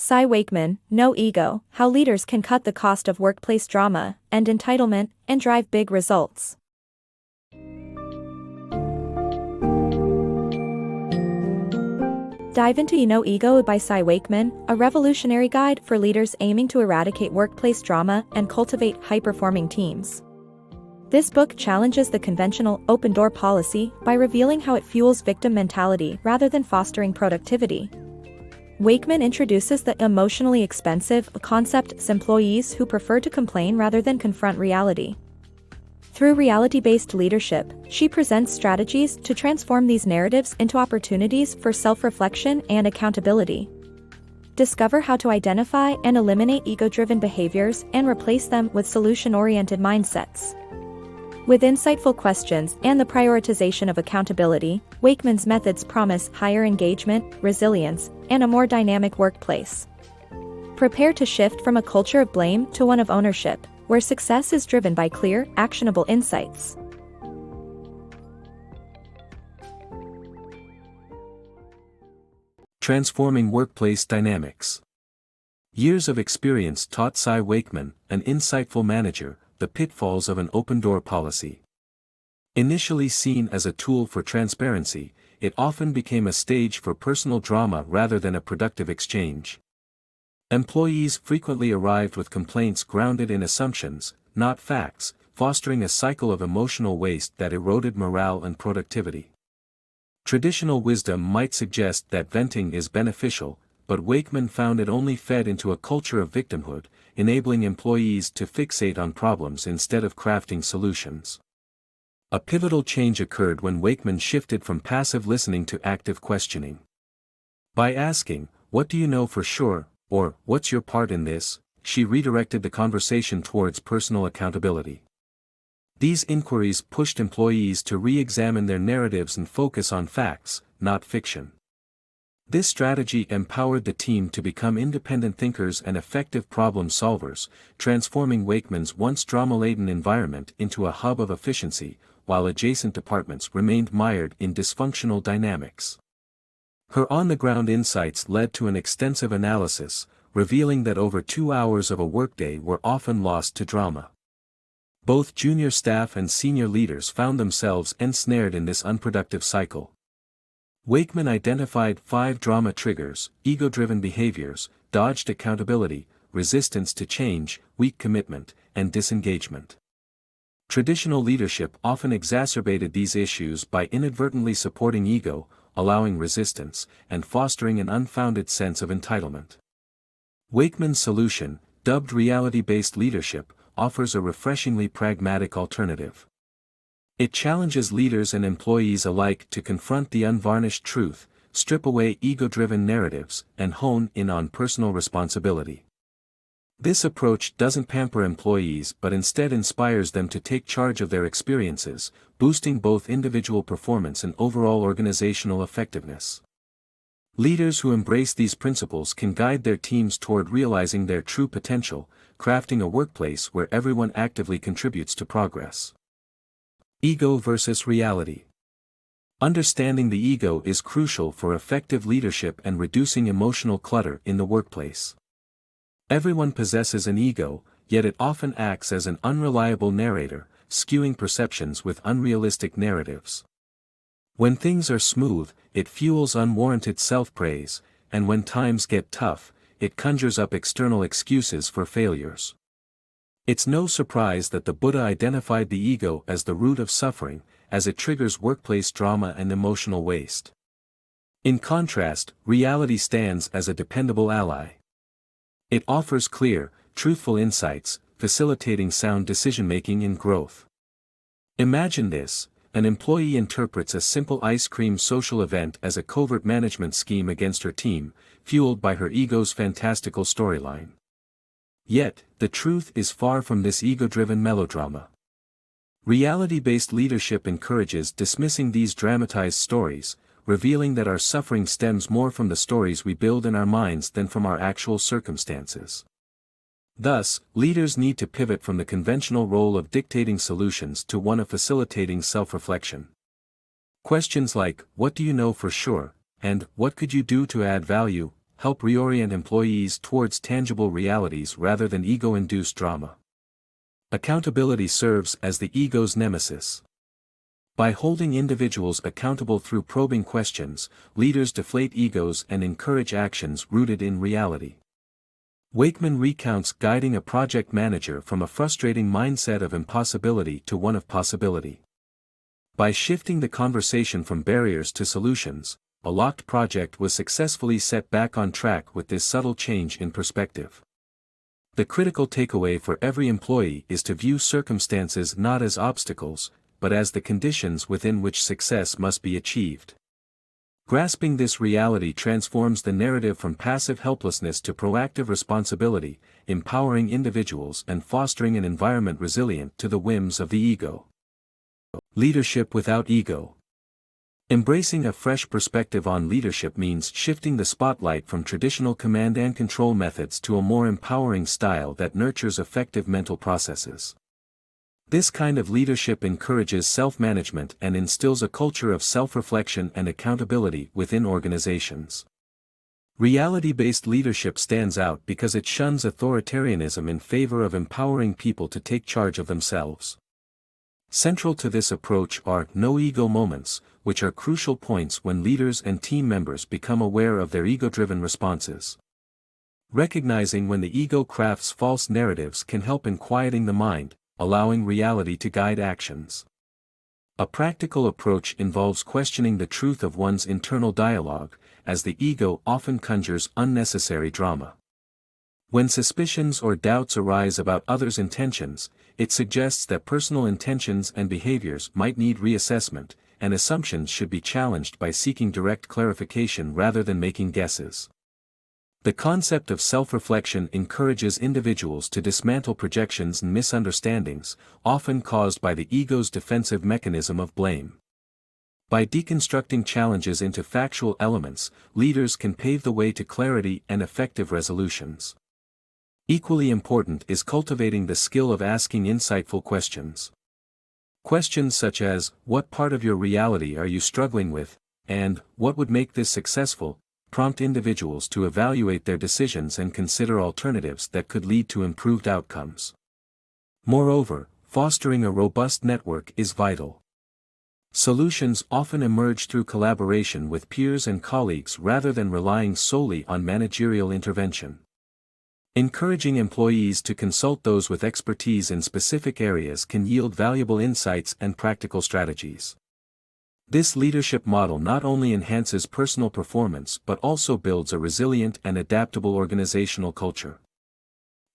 Cy Wakeman, No Ego, How Leaders Can Cut the Cost of Workplace Drama and Entitlement and Drive Big Results. Dive into No Ego by Cy Wakeman, a revolutionary guide for leaders aiming to eradicate workplace drama and cultivate high-performing teams. This book challenges the conventional open-door policy by revealing how it fuels victim mentality rather than fostering productivity. Wakeman introduces the emotionally expensive concept as employees who prefer to complain rather than confront reality. Through reality-based leadership, she presents strategies to transform these narratives into opportunities for self-reflection and accountability. Discover how to identify and eliminate ego-driven behaviors and replace them with solution-oriented mindsets. With insightful questions and the prioritization of accountability, Wakeman's methods promise higher engagement, resilience, and a more dynamic workplace. Prepare to shift from a culture of blame to one of ownership, where success is driven by clear, actionable insights. Transforming Workplace Dynamics. Years of experience taught Cy Wakeman, an insightful manager, the pitfalls of an open-door policy. Initially seen as a tool for transparency, it often became a stage for personal drama rather than a productive exchange. Employees frequently arrived with complaints grounded in assumptions, not facts, fostering a cycle of emotional waste that eroded morale and productivity. Traditional wisdom might suggest that venting is beneficial, but Wakeman found it only fed into a culture of victimhood, enabling employees to fixate on problems instead of crafting solutions. A pivotal change occurred when Wakeman shifted from passive listening to active questioning. By asking, "What do you know for sure?" or "What's your part in this?" she redirected the conversation towards personal accountability. These inquiries pushed employees to re-examine their narratives and focus on facts, not fiction. This strategy empowered the team to become independent thinkers and effective problem solvers, transforming Wakeman's once drama-laden environment into a hub of efficiency, while adjacent departments remained mired in dysfunctional dynamics. Her on-the-ground insights led to an extensive analysis, revealing that over 2 hours of a workday were often lost to drama. Both junior staff and senior leaders found themselves ensnared in this unproductive cycle. Wakeman identified 5 drama triggers: ego-driven behaviors, dodged accountability, resistance to change, weak commitment, and disengagement. Traditional leadership often exacerbated these issues by inadvertently supporting ego, allowing resistance, and fostering an unfounded sense of entitlement. Wakeman's solution, dubbed reality-based leadership, offers a refreshingly pragmatic alternative. It challenges leaders and employees alike to confront the unvarnished truth, strip away ego-driven narratives, and hone in on personal responsibility. This approach doesn't pamper employees but instead inspires them to take charge of their experiences, boosting both individual performance and overall organizational effectiveness. Leaders who embrace these principles can guide their teams toward realizing their true potential, crafting a workplace where everyone actively contributes to progress. Ego versus reality. Understanding the ego is crucial for effective leadership and reducing emotional clutter in the workplace. Everyone possesses an ego, yet it often acts as an unreliable narrator, skewing perceptions with unrealistic narratives. When things are smooth, it fuels unwarranted self-praise, and when times get tough, it conjures up external excuses for failures. It's no surprise that the Buddha identified the ego as the root of suffering, as it triggers workplace drama and emotional waste. In contrast, reality stands as a dependable ally. It offers clear, truthful insights, facilitating sound decision-making and growth. Imagine this: an employee interprets a simple ice cream social event as a covert management scheme against her team, fueled by her ego's fantastical storyline. Yet, the truth is far from this ego-driven melodrama. Reality-based leadership encourages dismissing these dramatized stories, revealing that our suffering stems more from the stories we build in our minds than from our actual circumstances. Thus, leaders need to pivot from the conventional role of dictating solutions to one of facilitating self-reflection. Questions like, "What do you know for sure?" and "What could you do to add value?" help reorient employees towards tangible realities rather than ego-induced drama. Accountability serves as the ego's nemesis. By holding individuals accountable through probing questions, leaders deflate egos and encourage actions rooted in reality. Wakeman recounts guiding a project manager from a frustrating mindset of impossibility to one of possibility. By shifting the conversation from barriers to solutions, a locked project was successfully set back on track with this subtle change in perspective. The critical takeaway for every employee is to view circumstances not as obstacles, but as the conditions within which success must be achieved. Grasping this reality transforms the narrative from passive helplessness to proactive responsibility, empowering individuals and fostering an environment resilient to the whims of the ego. Leadership without ego. Embracing a fresh perspective on leadership means shifting the spotlight from traditional command and control methods to a more empowering style that nurtures effective mental processes. This kind of leadership encourages self-management and instills a culture of self-reflection and accountability within organizations. Reality-based leadership stands out because it shuns authoritarianism in favor of empowering people to take charge of themselves. Central to this approach are no-ego moments, which are crucial points when leaders and team members become aware of their ego-driven responses. Recognizing when the ego crafts false narratives can help in quieting the mind, allowing reality to guide actions. A practical approach involves questioning the truth of one's internal dialogue, as the ego often conjures unnecessary drama. When suspicions or doubts arise about others' intentions, it suggests that personal intentions and behaviors might need reassessment, and assumptions should be challenged by seeking direct clarification rather than making guesses. The concept of self-reflection encourages individuals to dismantle projections and misunderstandings, often caused by the ego's defensive mechanism of blame. By deconstructing challenges into factual elements, leaders can pave the way to clarity and effective resolutions. Equally important is cultivating the skill of asking insightful questions. Questions such as, "What part of your reality are you struggling with?" and "What would make this successful?" prompt individuals to evaluate their decisions and consider alternatives that could lead to improved outcomes. Moreover, fostering a robust network is vital. Solutions often emerge through collaboration with peers and colleagues rather than relying solely on managerial intervention. Encouraging employees to consult those with expertise in specific areas can yield valuable insights and practical strategies. This leadership model not only enhances personal performance but also builds a resilient and adaptable organizational culture.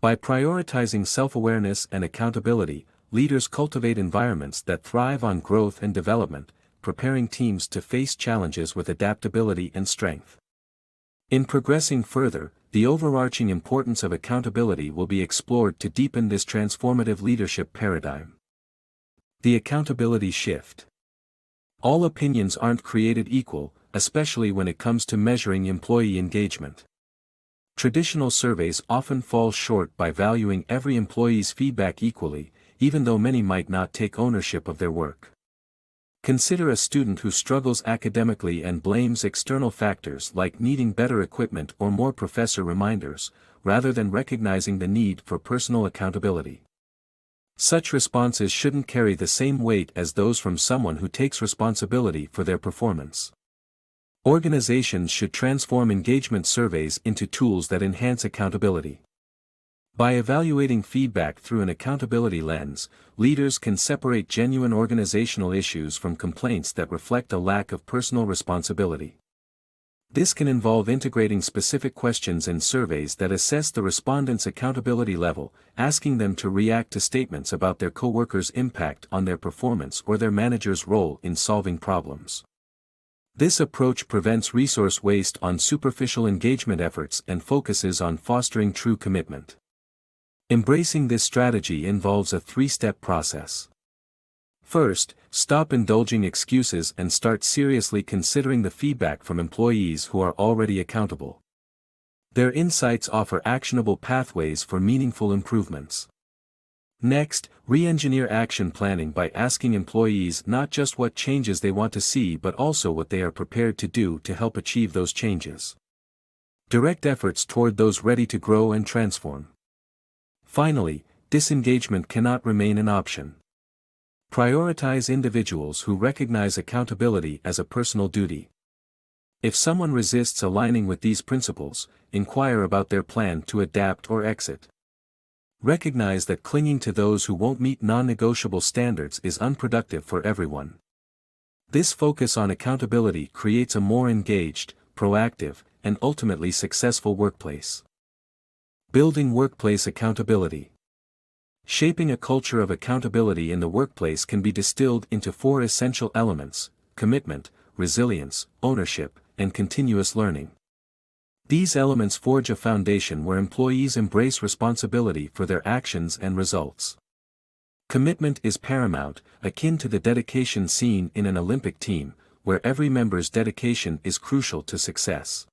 By prioritizing self-awareness and accountability, leaders cultivate environments that thrive on growth and development, preparing teams to face challenges with adaptability and strength. In progressing further, the overarching importance of accountability will be explored to deepen this transformative leadership paradigm. The accountability shift. All opinions aren't created equal, especially when it comes to measuring employee engagement. Traditional surveys often fall short by valuing every employee's feedback equally, even though many might not take ownership of their work. Consider a student who struggles academically and blames external factors like needing better equipment or more professor reminders, rather than recognizing the need for personal accountability. Such responses shouldn't carry the same weight as those from someone who takes responsibility for their performance. Organizations should transform engagement surveys into tools that enhance accountability. By evaluating feedback through an accountability lens, leaders can separate genuine organizational issues from complaints that reflect a lack of personal responsibility. This can involve integrating specific questions in surveys that assess the respondents' accountability level, asking them to react to statements about their coworkers' impact on their performance or their manager's role in solving problems. This approach prevents resource waste on superficial engagement efforts and focuses on fostering true commitment. Embracing this strategy involves a three-step process. First, stop indulging excuses and start seriously considering the feedback from employees who are already accountable. Their insights offer actionable pathways for meaningful improvements. Next, re-engineer action planning by asking employees not just what changes they want to see but also what they are prepared to do to help achieve those changes. Direct efforts toward those ready to grow and transform. Finally, disengagement cannot remain an option. Prioritize individuals who recognize accountability as a personal duty. If someone resists aligning with these principles, inquire about their plan to adapt or exit. Recognize that clinging to those who won't meet non-negotiable standards is unproductive for everyone. This focus on accountability creates a more engaged, proactive, and ultimately successful workplace. Building workplace accountability. Shaping a culture of accountability in the workplace can be distilled into 4 essential elements: commitment, resilience, ownership, and continuous learning. These elements forge a foundation where employees embrace responsibility for their actions and results. Commitment is paramount, akin to the dedication seen in an Olympic team, where every member's dedication is crucial to success.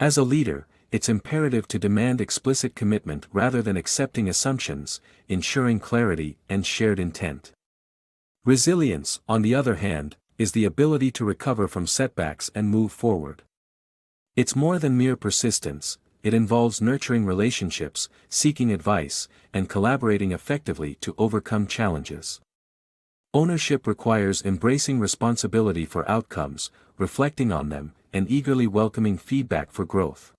As a leader, it's imperative to demand explicit commitment rather than accepting assumptions, ensuring clarity and shared intent. Resilience, on the other hand, is the ability to recover from setbacks and move forward. It's more than mere persistence, it involves nurturing relationships, seeking advice, and collaborating effectively to overcome challenges. Ownership requires embracing responsibility for outcomes, reflecting on them, and eagerly welcoming feedback for growth.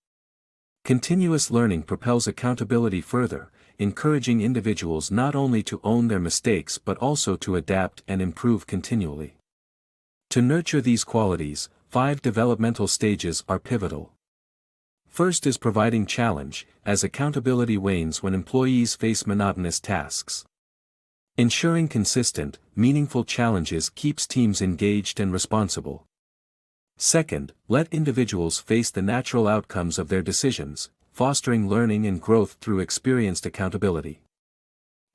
Continuous learning propels accountability further, encouraging individuals not only to own their mistakes but also to adapt and improve continually. To nurture these qualities, 5 developmental stages are pivotal. First is providing challenge, as accountability wanes when employees face monotonous tasks. Ensuring consistent, meaningful challenges keeps teams engaged and responsible. Second, let individuals face the natural outcomes of their decisions, fostering learning and growth through experienced accountability.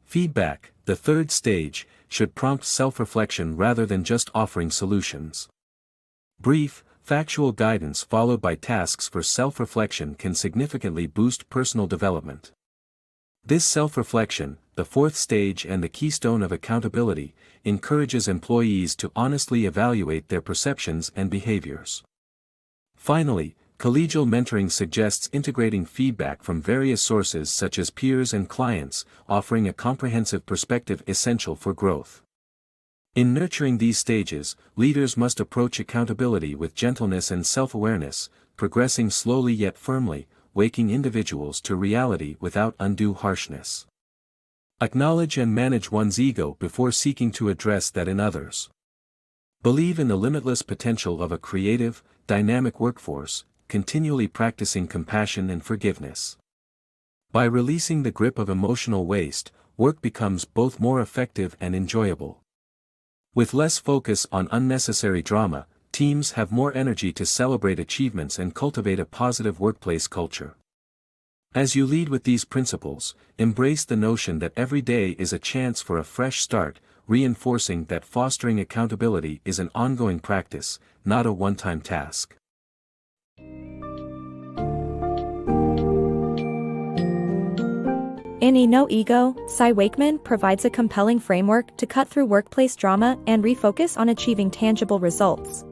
Feedback, the third stage, should prompt self-reflection rather than just offering solutions. Brief, factual guidance followed by tasks for self-reflection can significantly boost personal development. This self-reflection, the 4th stage and the keystone of accountability, encourages employees to honestly evaluate their perceptions and behaviors. Finally, collegial mentoring suggests integrating feedback from various sources such as peers and clients, offering a comprehensive perspective essential for growth. In nurturing these stages, leaders must approach accountability with gentleness and self-awareness, progressing slowly yet firmly, waking individuals to reality without undue harshness. Acknowledge and manage one's ego before seeking to address that in others. Believe in the limitless potential of a creative, dynamic workforce, continually practicing compassion and forgiveness. By releasing the grip of emotional waste, work becomes both more effective and enjoyable. With less focus on unnecessary drama, teams have more energy to celebrate achievements and cultivate a positive workplace culture. As you lead with these principles, embrace the notion that every day is a chance for a fresh start, reinforcing that fostering accountability is an ongoing practice, not a one-time task. In No Ego, Cy Wakeman provides a compelling framework to cut through workplace drama and refocus on achieving tangible results.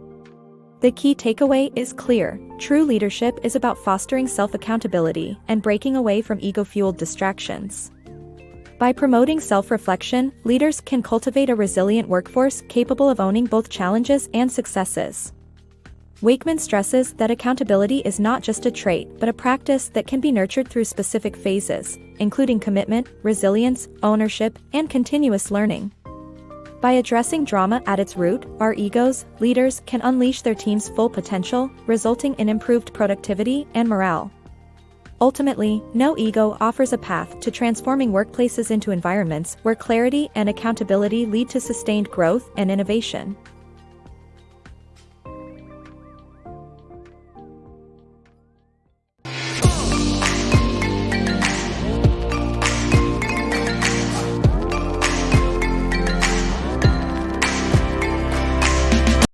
The key takeaway is clear: true leadership is about fostering self-accountability and breaking away from ego-fueled distractions. By promoting self-reflection, leaders can cultivate a resilient workforce capable of owning both challenges and successes. Wakeman stresses that accountability is not just a trait but a practice that can be nurtured through specific phases, including commitment, resilience, ownership, and continuous learning. By addressing drama at its root, our egos, leaders can unleash their team's full potential, resulting in improved productivity and morale. Ultimately, No Ego offers a path to transforming workplaces into environments where clarity and accountability lead to sustained growth and innovation.